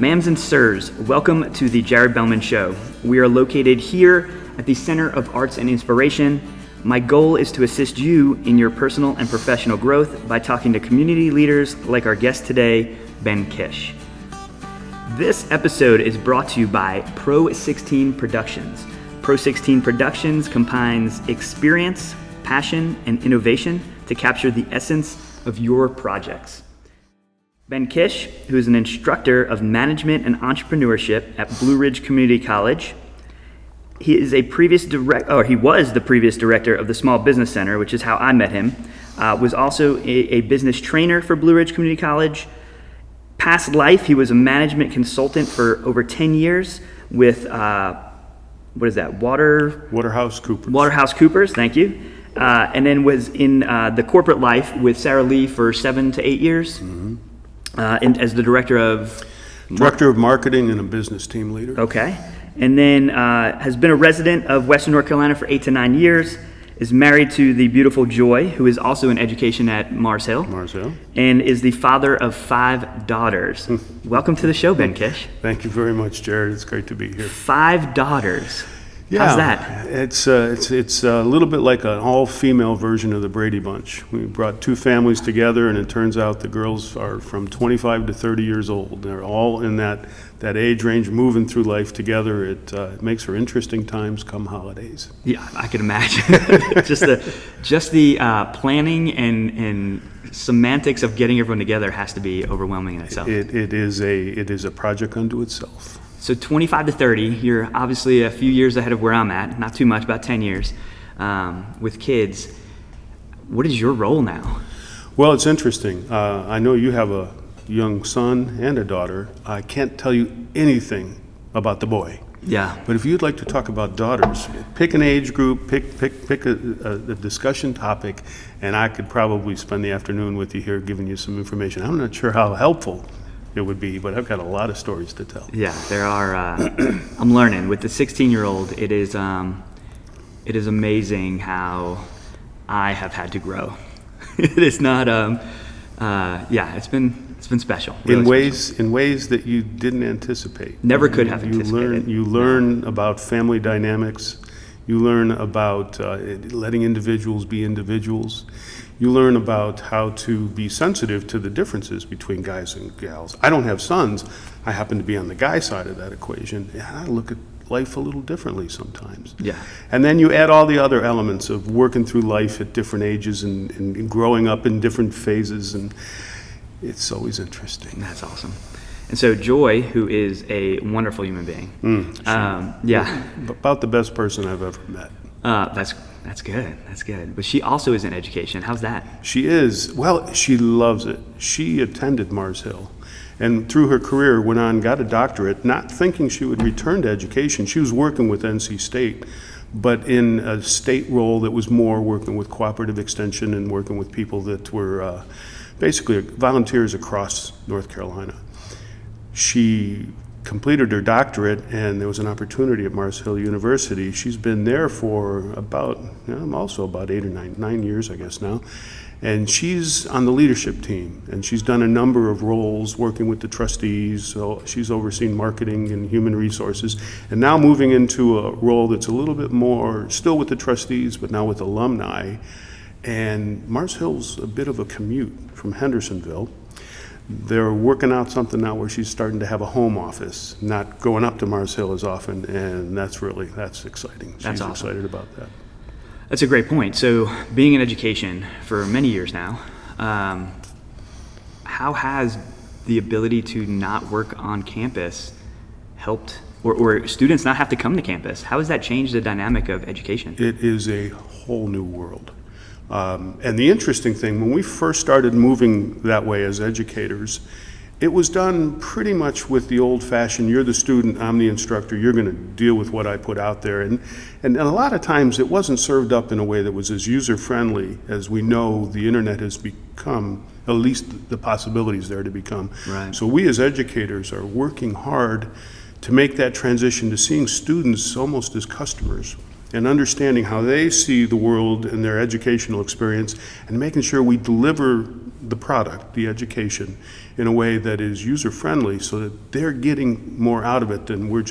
Ma'ams and sirs, welcome to the Jared Bellmund Show. We are located here at the Center of Arts and Inspiration. My goal is to assist you in your personal and professional growth by talking to community leaders like our guest today, Ben Kish. This episode is brought to you by Pro 16 Productions. Pro 16 Productions combines experience, passion, and innovation to capture the essence of your projects. Ben Kish, who is an instructor of management and entrepreneurship at Blue Ridge Community College, he was the previous director of the Small Business Center, which is how I met him. Was also a business trainer for Blue Ridge Community College. Past life, he was a management consultant for over 10 years with Waterhouse Coopers. Waterhouse Coopers, thank you. And then was in the corporate life with Sarah Lee for 7 to 8 years. Mm-hmm. And as the director of Marketing and a business team leader. Okay. And then has been a resident of Western North Carolina for 8 to 9 years, is married to the beautiful Joy, who is also in education at Mars Hill, and is the father of 5 daughters. Welcome to the show, Ben Kish. Thank you very much, Jared. It's great to be here. 5 daughters. Yeah, how's that? It's a little bit like an all-female version of the Brady Bunch. We brought 2 families together, and it turns out the girls are from 25 to 30 years old. They're all in that age range, moving through life together. It makes for interesting times come holidays. Yeah, I can imagine. just the planning and semantics of getting everyone together has to be overwhelming in itself. It is a project unto itself. So 25 to 30, you're obviously a few years ahead of where I'm at, not too much, about 10 years, with kids. What is your role now? Well, it's interesting. I know you have a young son and a daughter. I can't tell you anything about the boy. Yeah. But if you'd like to talk about daughters, pick an age group, pick a discussion topic, and I could probably spend the afternoon with you here giving you some information. I'm not sure how helpful it would be, but I've got a lot of stories to tell. Yeah, there are. I'm learning with the 16-year-old. It is amazing how I have had to grow. It is not. It's been special. Really in ways that you didn't anticipate. Never could have anticipated. You learn about family dynamics. You learn about letting individuals be individuals. You learn about how to be sensitive to the differences between guys and gals. I don't have sons. I happen to be on the guy side of that equation. And I look at life a little differently sometimes. Yeah. And then you add all the other elements of working through life at different ages and growing up in different phases. And it's always interesting. That's awesome. And so Joy, who is a wonderful human being. About the best person I've ever met. That's good. But she also is in education. How's that? She is. Well, she loves it. She attended Mars Hill, and through her career went on, got a doctorate, not thinking she would return to education. She was working with NC State, but in a state role that was more working with cooperative extension and working with people that were basically volunteers across North Carolina. She completed her doctorate, and there was an opportunity at Mars Hill University. She's been there for about 8 or 9 years, I guess now. And she's on the leadership team, and she's done a number of roles working with the trustees. So she's overseen marketing and human resources, and now moving into a role that's a little bit more still with the trustees, but now with alumni. And Mars Hill's a bit of a commute from Hendersonville. They're working out something now where she's starting to have a home office, not going up to Mars Hill as often, and that's exciting. She's awesome. Excited about that. That's a great point. So being in education for many years now, how has the ability to not work on campus helped, or students not have to come to campus? How has that changed the dynamic of education? It is a whole new world. And the interesting thing, when we first started moving that way as educators, it was done pretty much with the old-fashioned, you're the student, I'm the instructor, you're going to deal with what I put out there. And a lot of times it wasn't served up in a way that was as user-friendly as we know the internet has become, at least the possibilities there to become. Right. So we as educators are working hard to make that transition to seeing students almost as customers, and understanding how they see the world and their educational experience, and making sure we deliver the product, the education, in a way that is user-friendly so that they're getting more out of it than we're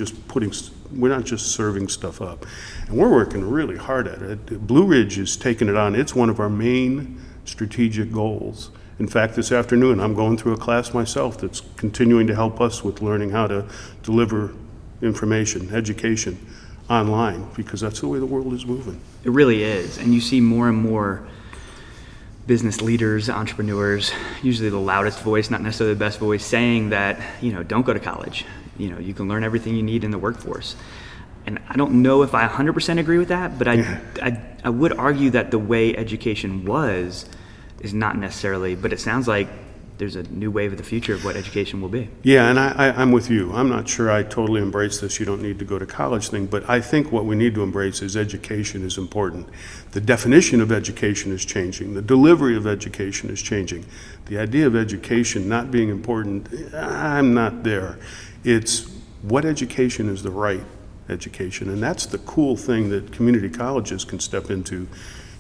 not just serving stuff up. And we're working really hard at it. Blue Ridge is taking it on. It's one of our main strategic goals. In fact, this afternoon, I'm going through a class myself that's continuing to help us with learning how to deliver information, education online, because that's the way the world is moving. It really is. And you see more and more business leaders, entrepreneurs, usually the loudest voice, not necessarily the best voice, saying that, don't go to college. You can learn everything you need in the workforce. And I don't know if I 100% agree with that, but I would argue that the way education is not necessarily, but it sounds like there's a new wave of the future of what education will be. Yeah, and I'm with you. I'm not sure I totally embrace this you don't need to go to college thing, but I think what we need to embrace is education is important. The definition of education is changing. The delivery of education is changing. The idea of education not being important, I'm not there. It's what education is the right education, and that's the cool thing that community colleges can step into,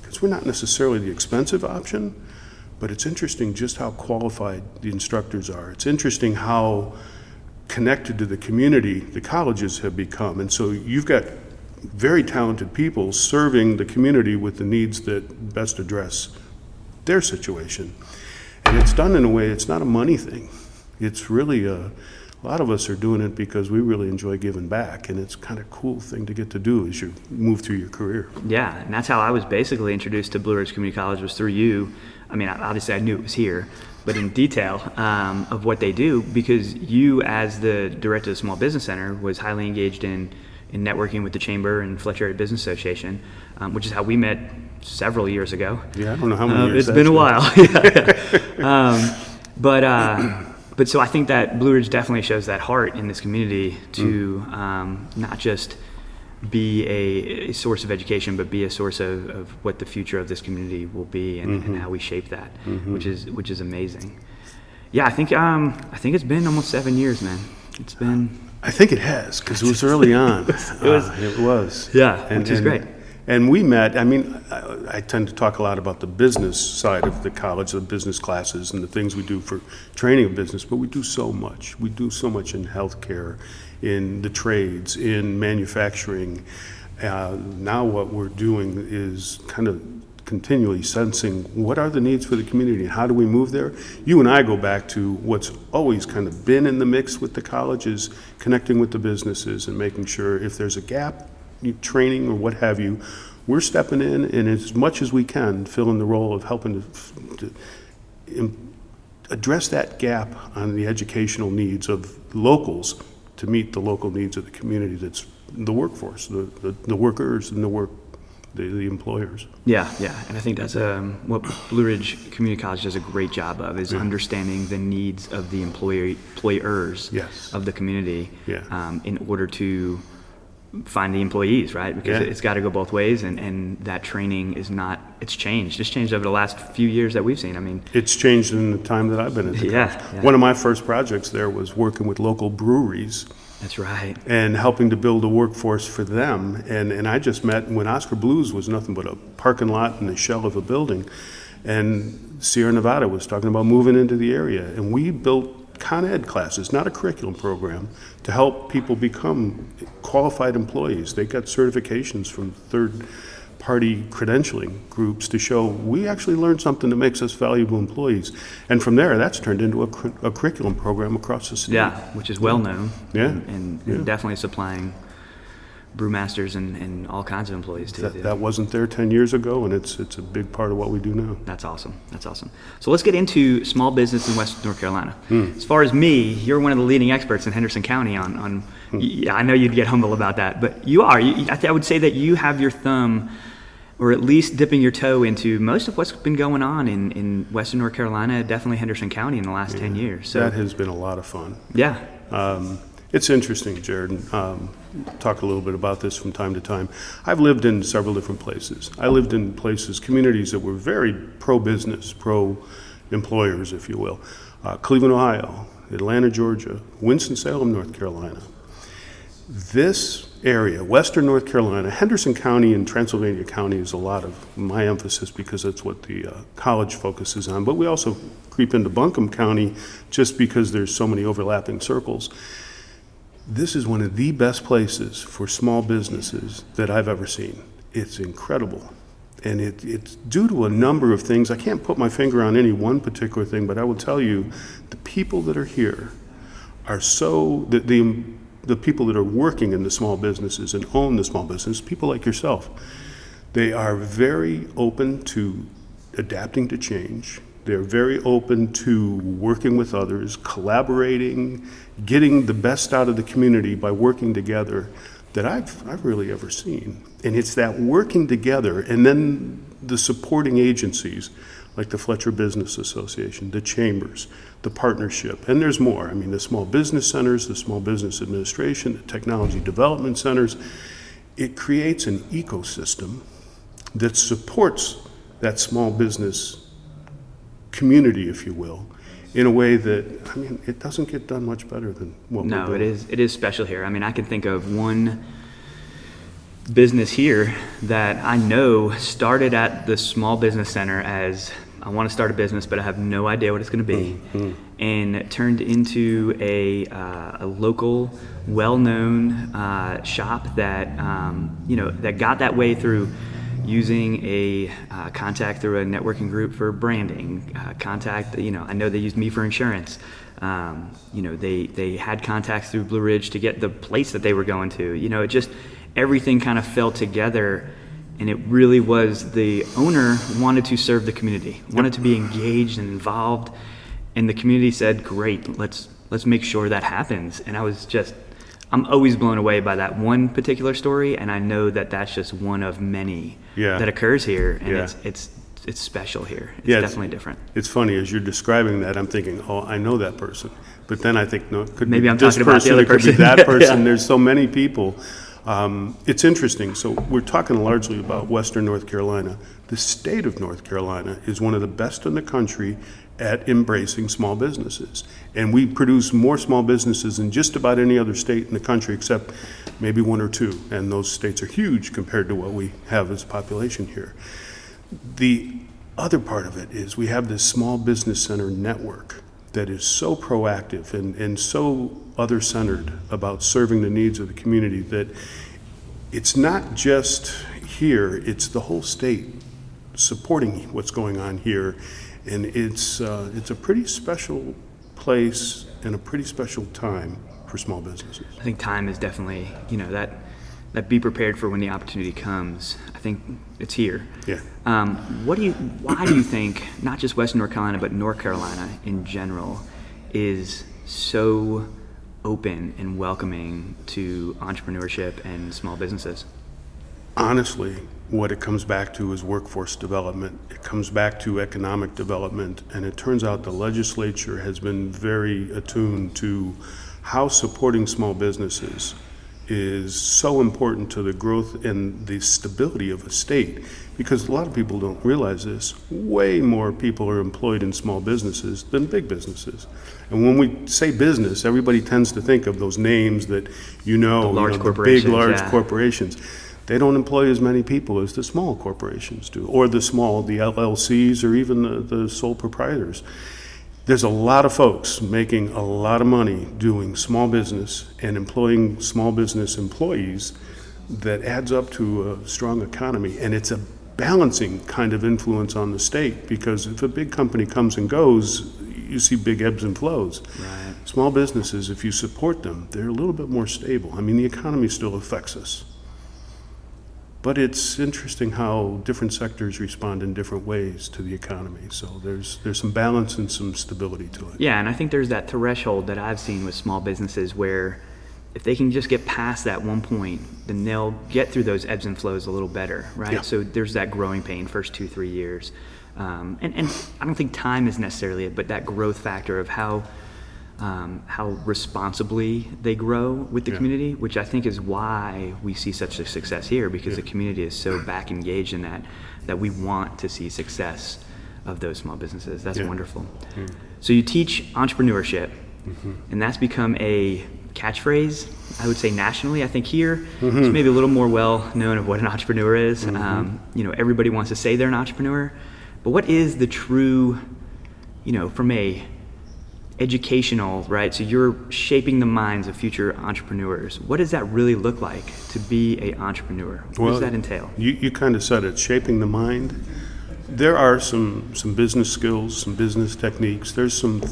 because we're not necessarily the expensive option, but it's interesting just how qualified the instructors are. It's interesting how connected to the community the colleges have become. And so you've got very talented people serving the community with the needs that best address their situation. And it's done in a way, it's not a money thing. It's really a lot of us are doing it because we really enjoy giving back, and it's kind of a cool thing to get to do as you move through your career. Yeah, and that's how I was basically introduced to Blue Ridge Community College, was through you. I mean, obviously I knew it was here, but in detail of what they do, because you, as the director of the Small Business Center, was highly engaged in networking with the Chamber and Fletcher Area Business Association, which is how we met several years ago. Yeah, I don't know how many years. It's been a while. But so I think that Blue Ridge definitely shows that heart in this community to not just be a source of education, but be a source of what the future of this community will be, and how we shape that, which is amazing. Yeah, I think it's been almost 7 years, man. It's been. I think it has, because it was early on. It was. Yeah, which is great. And we met, I tend to talk a lot about the business side of the college, the business classes and the things we do for training of business, but we do so much. We do so much in healthcare, in the trades, in manufacturing. Now what we're doing is kind of continually sensing what are the needs for the community and how do we move there. You and I go back to what's always kind of been in the mix with the colleges, connecting with the businesses and making sure if there's a gap, training or what have you, we're stepping in and as much as we can fill in the role of helping to address that gap on the educational needs of locals to meet the local needs of the community that's the workforce, the workers and the employers. Yeah, and I think that's what Blue Ridge Community College does a great job of, is understanding the needs of the employers of the community in order to find the employees, right? Because it's got to go both ways, and that training is not, it's changed. It's changed over the last few years that we've seen. I mean, it's changed in the time that I've been at the college. One of my first projects there was working with local breweries. That's right. And helping to build a workforce for them. And I just met when Oscar Blues was nothing but a parking lot and a shell of a building. And Sierra Nevada was talking about moving into the area. And we built Con Ed classes, not a curriculum program, to help people become qualified employees. They got certifications from third-party credentialing groups to show we actually learned something that makes us valuable employees. And from there, that's turned into a curriculum program across the state. Yeah, which is well known. And definitely supplying brewmasters and all kinds of employees too. That wasn't there 10 years ago, and it's a big part of what we do now. That's awesome. So let's get into small business in Western North Carolina. As far as me, you're one of the leading experts in Henderson County on I know you'd get humble about that, but you are. I would say that you have your thumb, or at least dipping your toe into most of what's been going on in Western North Carolina, definitely Henderson County in the last 10 years. So that has been a lot of fun. Yeah. It's interesting, Jared. Talk a little bit about this from time to time. I've lived in several different places. I lived in communities that were very pro-business, pro-employers, if you will. Cleveland, Ohio, Atlanta, Georgia, Winston-Salem, North Carolina. This area, Western North Carolina, Henderson County and Transylvania County is a lot of my emphasis because that's what the college focuses on. But we also creep into Buncombe County just because there's so many overlapping circles. This is one of the best places for small businesses that I've ever seen. It's incredible. And it's due to a number of things. I can't put my finger on any one particular thing, but I will tell you the people that are here are so, the people that are working in the small businesses and own the small business, people like yourself, they are very open to adapting to change. They're very open to working with others, collaborating, getting the best out of the community by working together that I've really ever seen. And it's that working together and then the supporting agencies like the Fletcher Business Association, the chambers, the partnership, and there's more. I mean, the small business centers, the small business administration, the technology development centers. It creates an ecosystem that supports that small business community, if you will, in a way that, I mean, it doesn't get done much better than what we're doing. No, it is special here. I mean, I can think of one business here that I know started at the small business center as, I want to start a business, but I have no idea what it's going to be, and it turned into a local, well-known shop that that got that way through using a contact through a networking group for branding, contact. I know they used me for insurance. They had contacts through Blue Ridge to get the place that they were going to. It just, everything kind of fell together. And it really was, the owner wanted to serve the community, wanted to be engaged and involved, and the community said, "Great, let's make sure that happens." And I'm always blown away by that one particular story, and I know that that's just one of many that occurs here, and it's special here. It's definitely different. It's funny as you're describing that, I'm thinking, oh, I know that person, but then I think, no, it could maybe be I'm this talking about the other it could person. be that person. There's so many people. It's interesting. So we're talking largely about Western North Carolina. The state of North Carolina is one of the best in the country at embracing small businesses. And we produce more small businesses than just about any other state in the country, except maybe one or two. And those states are huge compared to what we have as a population here. The other part of it is we have this small business center network that is so proactive and so other-centered about serving the needs of the community that it's not just here, it's the whole state supporting what's going on here. And it's a pretty special place and a pretty special time for small businesses. I think time is definitely, that be prepared for when the opportunity comes. I think it's here. Yeah. Why do you think not just Western North Carolina but North Carolina in general is so open and welcoming to entrepreneurship and small businesses? Honestly, what it comes back to is workforce development. It comes back to economic development, and it turns out the legislature has been very attuned to how supporting small businesses is so important to the growth and the stability of a state, because a lot of people don't realize this. Way more people are employed in small businesses than big businesses. And when we say business, everybody tends to think of those names that the big, large corporations. They don't employ as many people as the small corporations do, or the LLCs, or even the sole proprietors. There's a lot of folks making a lot of money doing small business and employing small business employees that adds up to a strong economy. And it's a balancing kind of influence on the state, because if a big company comes and goes, you see big ebbs and flows. Right. Small businesses, if you support them, they're a little bit more stable. I mean, the economy still affects us. But it's interesting how different sectors respond in different ways to the economy. So there's some balance and some stability to it. Yeah, and I think there's that threshold that I've seen with small businesses where if they can just get past that one point, then they'll get through those ebbs and flows a little better, right? Yeah. So there's that growing pain first 2-3 years. And I don't think time is necessarily it, but that growth factor of how responsibly they grow with the community, which I think is why we see such a success here, because the community is so back engaged in that we want to see success of those small businesses. That's wonderful. So you teach entrepreneurship, and that's become a catchphrase, I would say nationally. I think here it's maybe a little more well known of what an entrepreneur is. Everybody wants to say they're an entrepreneur, but what is the true, from a educational, right? So you're shaping the minds of future entrepreneurs. What does that really look like to be an entrepreneur? What does that entail? You kind of said it, shaping the mind. There are some business skills, some business techniques. There's some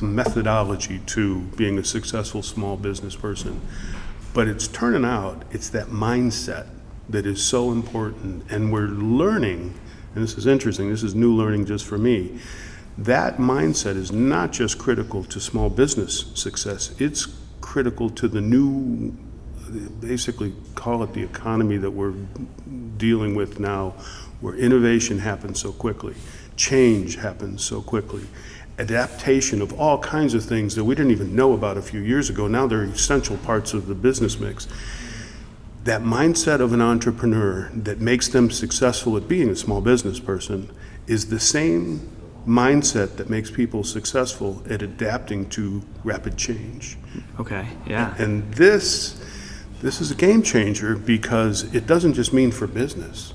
methodology to being a successful small business person. But it's turning out, it's that mindset that is so important. And we're learning, and this is interesting, this is new learning just for me, that mindset is not just critical to small business success, it's critical to the new, basically call it the economy that we're dealing with now, where innovation happens so quickly, change happens so quickly, adaptation of all kinds of things that we didn't even know about a few years ago. Now they're essential parts of the business mix. That mindset of an entrepreneur that makes them successful at being a small business person is the same mindset that makes people successful at adapting to rapid change. Okay, yeah. And this is a game changer because it doesn't just mean for business.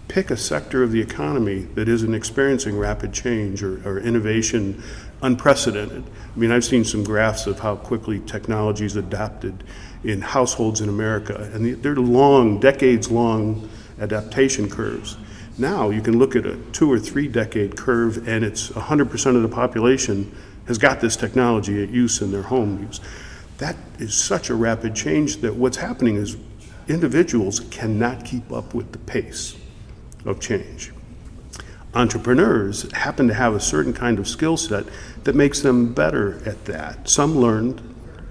Pick a sector of the economy that isn't experiencing rapid change or innovation unprecedented. I mean, I've seen some graphs of how quickly technology's adapted in households in America, and they're long, decades-long adaptation curves. Now you can look at a 2 or 3 decade curve, and it's 100% of the population has got this technology at use in their home use. That is such a rapid change that what's happening is individuals cannot keep up with the pace of change. Entrepreneurs happen to have a certain kind of skill set that makes them better at that. Some learned,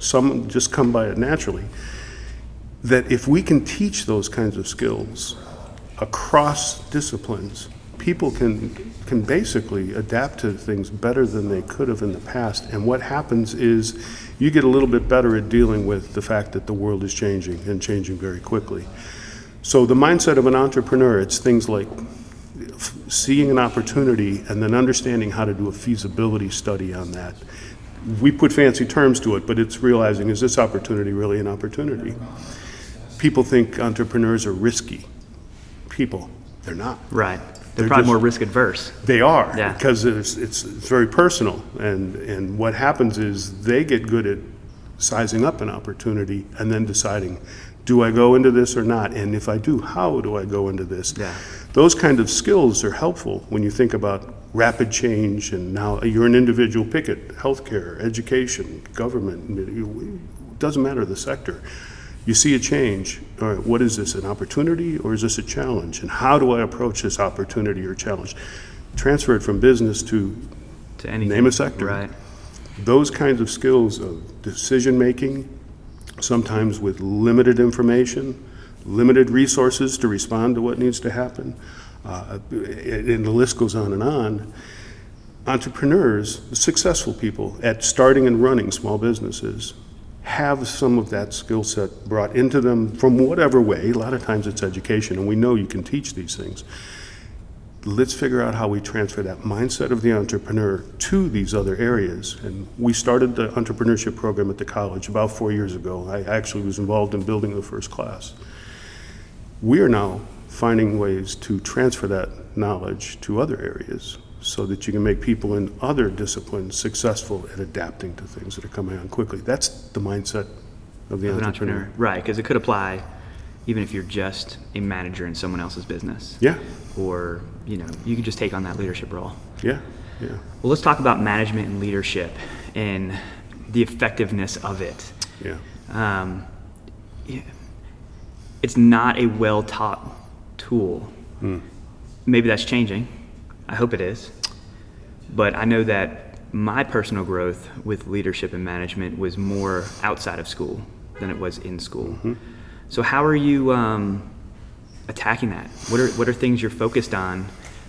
some just come by it naturally. That if we can teach those kinds of skills across disciplines, people can basically adapt to things better than they could have in the past. And what happens is you get a little bit better at dealing with the fact that the world is changing and changing very quickly. So the mindset of an entrepreneur, it's things like seeing an opportunity and then understanding how to do a feasibility study on that. We put fancy terms to it, but it's realizing, is this opportunity really an opportunity? People think entrepreneurs are risky. They're not. Right. They're probably more risk adverse. They are, yeah. Because it's very personal. And what happens is they get good at sizing up an opportunity and then deciding, do I go into this or not? And if I do, how do I go into this? Yeah. Those kind of skills are helpful when you think about rapid change, and now you're an individual, pick it, healthcare, education, government, it doesn't matter the sector. You see a change, all right, what is this, an opportunity or is this a challenge? And how do I approach this opportunity or challenge? Transfer it from business to anything. Name a sector. Right. Those kinds of skills of decision making, sometimes with limited information, limited resources to respond to what needs to happen, and the list goes on and on. Entrepreneurs, successful people at starting and running small businesses, have some of that skill set brought into them from whatever way. A lot of times it's education, and we know you can teach these things. Let's figure out how we transfer that mindset of the entrepreneur to these other areas. And we started the entrepreneurship program at the college about 4 years ago. I actually was involved in building the first class. We are now finding ways to transfer that knowledge to other areas so that you can make people in other disciplines successful at adapting to things that are coming on quickly. That's the mindset of the entrepreneur. Right, because it could apply even if you're just a manager in someone else's business. Yeah. Or, you can just take on that leadership role. Yeah. Well, let's talk about management and leadership and the effectiveness of it. Yeah. It's not a well-taught tool. Maybe that's changing. I hope it is. But I know that my personal growth with leadership and management was more outside of school than it was in school. Mm-hmm. So how are you attacking that? What are things you're focused on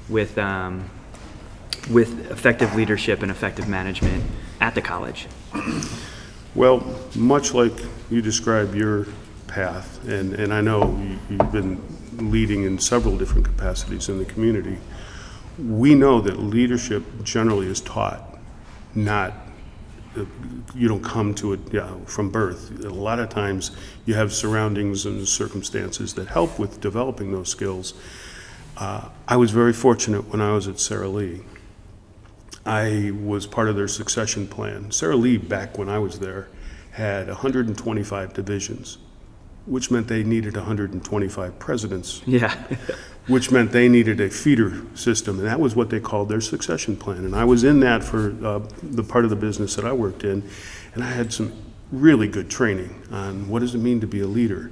with effective leadership and effective management at the college? Well, much like you described your path, and I know you've been leading in several different capacities in the community, we know that leadership generally is taught, not you don't come to it from birth. A lot of times you have surroundings and circumstances that help with developing those skills. I was very fortunate when I was at Sara Lee. I was part of their succession plan. Sara Lee, back when I was there, had 125 divisions, which meant they needed 125 presidents. Yeah. Which meant they needed a feeder system, and that was what they called their succession plan. And I was in that for the part of the business that I worked in, and I had some really good training on what does it mean to be a leader.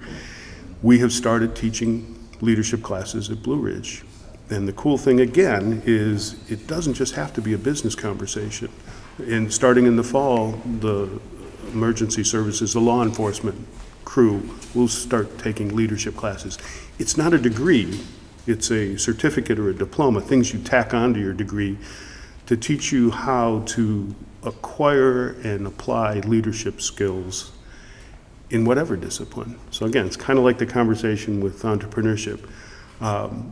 We have started teaching leadership classes at Blue Ridge. And the cool thing, again, is it doesn't just have to be a business conversation. And starting in the fall, the emergency services, the law enforcement crew will start taking leadership classes. It's not a degree, it's a certificate or a diploma, things you tack onto your degree to teach you how to acquire and apply leadership skills in whatever discipline. So again, it's kind of like the conversation with entrepreneurship.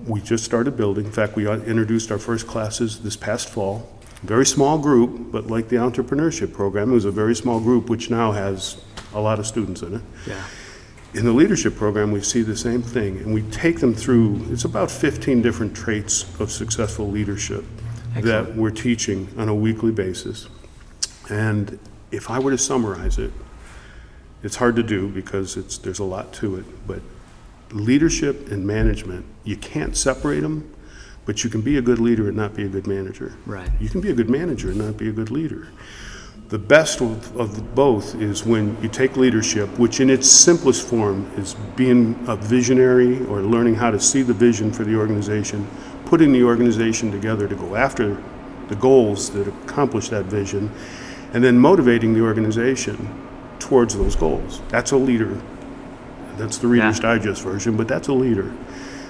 We just started building. In fact, we introduced our first classes this past fall. Very small group, but like the entrepreneurship program, it was a very small group, which now has a lot of students in it. Yeah. In the leadership program, we see the same thing, and we take them through, it's about 15 different traits of successful leadership. Excellent. That we're teaching on a weekly basis. And if I were to summarize it, it's hard to do because there's a lot to it, but leadership and management, you can't separate them, but you can be a good leader and not be a good manager. Right. You can be a good manager and not be a good leader. The best of both is when you take leadership, which in its simplest form is being a visionary or learning how to see the vision for the organization, putting the organization together to go after the goals that accomplish that vision, and then motivating the organization towards those goals. That's a leader. That's the Reader's Digest version, but that's a leader.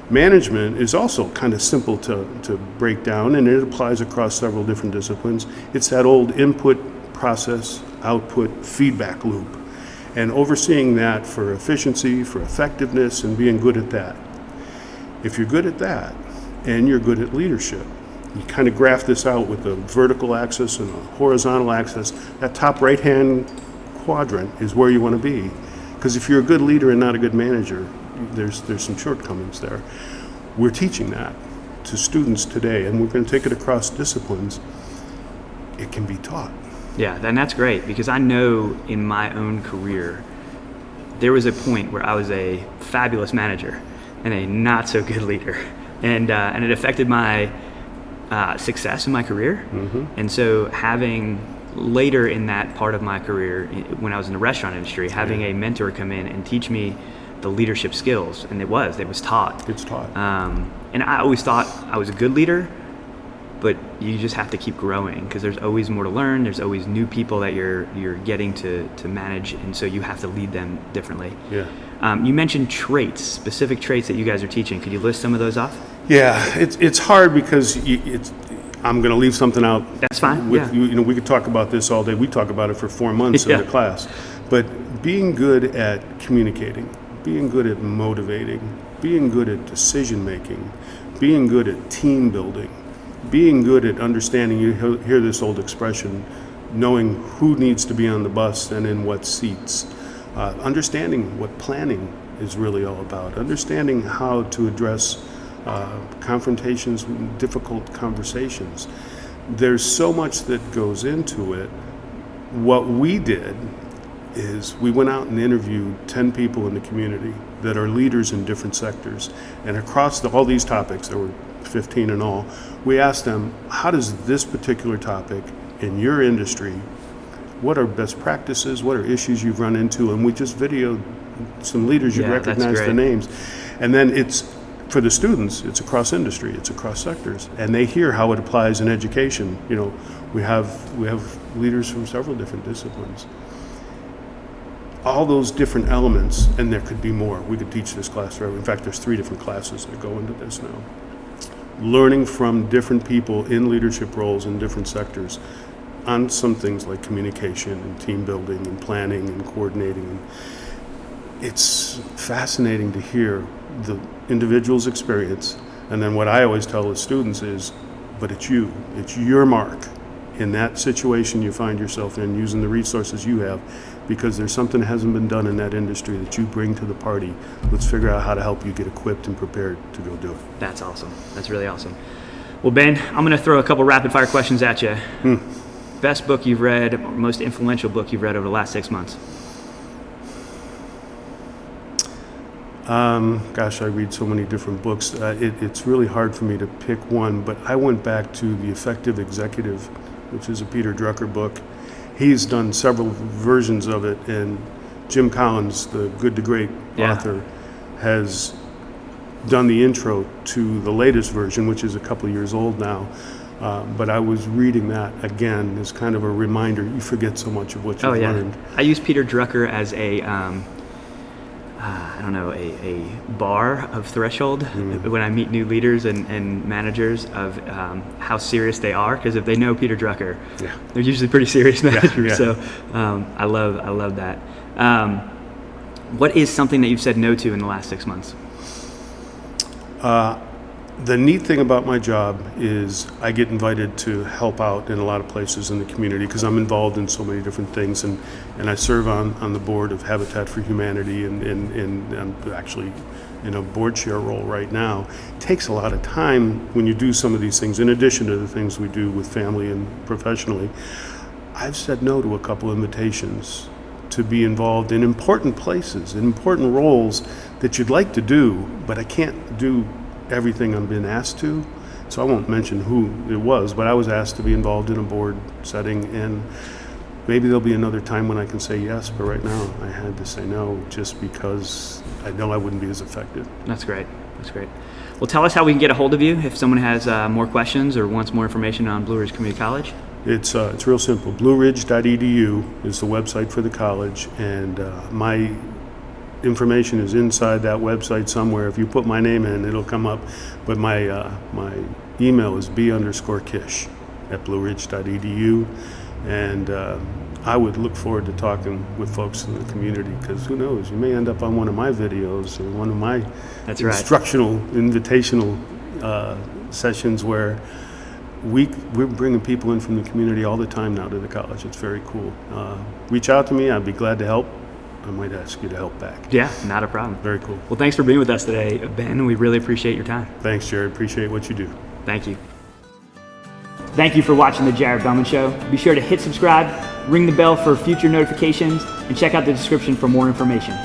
Management is also kind of simple to break down, and it applies across several different disciplines. It's that old input, process, output, feedback loop, and overseeing that for efficiency, for effectiveness, and being good at that. If you're good at that, and you're good at leadership, you kind of graph this out with a vertical axis and a horizontal axis. That top right-hand quadrant is where you want to be. Because if you're a good leader and not a good manager, there's some shortcomings there. We're teaching that to students today, and we're going to take it across disciplines. It can be taught. Yeah, and that's great, because I know in my own career, there was a point where I was a fabulous manager and a not so good leader. And it affected my success in my career. Mm-hmm. And so having later in that part of my career, when I was in the restaurant industry, having a mentor come in and teach me the leadership skills, and it was taught. It's taught. And I always thought I was a good leader, but you just have to keep growing because there's always more to learn. There's always new people that you're getting to manage, and so you have to lead them differently. Yeah. You mentioned traits, specific traits that you guys are teaching. Could you list some of those off? Yeah, it's hard because I'm going to leave something out. That's fine. We could talk about this all day. We talk about it for 4 months in the class. But being good at communicating, being good at motivating, being good at decision making, being good at team building, being good at understanding, you hear this old expression, knowing who needs to be on the bus and in what seats, understanding what planning is really all about, understanding how to address confrontations, difficult conversations. There's so much that goes into it. What we did is we went out and interviewed 10 people in the community that are leaders in different sectors. And across all these topics, there were 15 in all, we asked them, how does this particular topic in your industry, what are best practices, what are issues you've run into? And we just videoed some leaders, you recognize the names. And then it's, for the students, it's across industry, it's across sectors, and they hear how it applies in education. We have leaders from several different disciplines. All those different elements, and there could be more. We could teach this class forever. In fact, there's 3 different classes that go into this now. Learning from different people in leadership roles in different sectors on some things like communication and team building and planning and coordinating. It's fascinating to hear the individual's experience, and then what I always tell the students is, but it's you. It's your mark. in that situation you find yourself in, using the resources you have, because there's something that hasn't been done in that industry that you bring to the party. Let's figure out how to help you get equipped and prepared to go do it. That's awesome. That's really awesome. Well, Ben, I'm going to throw a couple rapid fire questions at you. Best book you've read, or most influential book you've read over the last 6 months? Gosh, I read so many different books. It's really hard for me to pick one, but I went back to The Effective Executive, which is a Peter Drucker book. He's done several versions of it, and Jim Collins, the Good to Great author, has done the intro to the latest version, which is a couple of years old now. But I was reading that again as kind of a reminder. You forget so much of what you've learned. I use Peter Drucker as a bar of threshold when I meet new leaders and managers of how serious they are, because if they know Peter Drucker, they're usually pretty serious managers. So I love that. What is something that you've said no to in the last 6 months? The neat thing about my job is I get invited to help out in a lot of places in the community because I'm involved in so many different things, and I serve on the board of Habitat for Humanity, and I'm actually in a board chair role right now. It takes a lot of time when you do some of these things, in addition to the things we do with family and professionally. I've said no to a couple invitations to be involved in important places, in important roles that you'd like to do, but I can't do everything I've been asked to. So I won't mention who it was, but I was asked to be involved in a board setting, and maybe there'll be another time when I can say yes, but right now I had to say no just because I know I wouldn't be as effective. That's great. That's great. Well, tell us how we can get a hold of you if someone has more questions or wants more information on Blue Ridge Community College. It's real simple. BlueRidge.edu is the website for the college, and my information is inside that website somewhere. If you put my name in, it'll come up. But my email is b_kish@blueridge.edu, and I would look forward to talking with folks in the community, because who knows, you may end up on one of my videos or one of my instructional, invitational sessions where we're bringing people in from the community all the time now to the college. It's very cool. Reach out to me. I'd be glad to help. I might ask you to help back. Yeah, not a problem. Very cool. Well, thanks for being with us today, Ben. We really appreciate your time. Thanks, Jared. Appreciate what you do. Thank you. Thank you for watching the Jared Bellmund Show. Be sure to hit subscribe, ring the bell for future notifications, and check out the description for more information.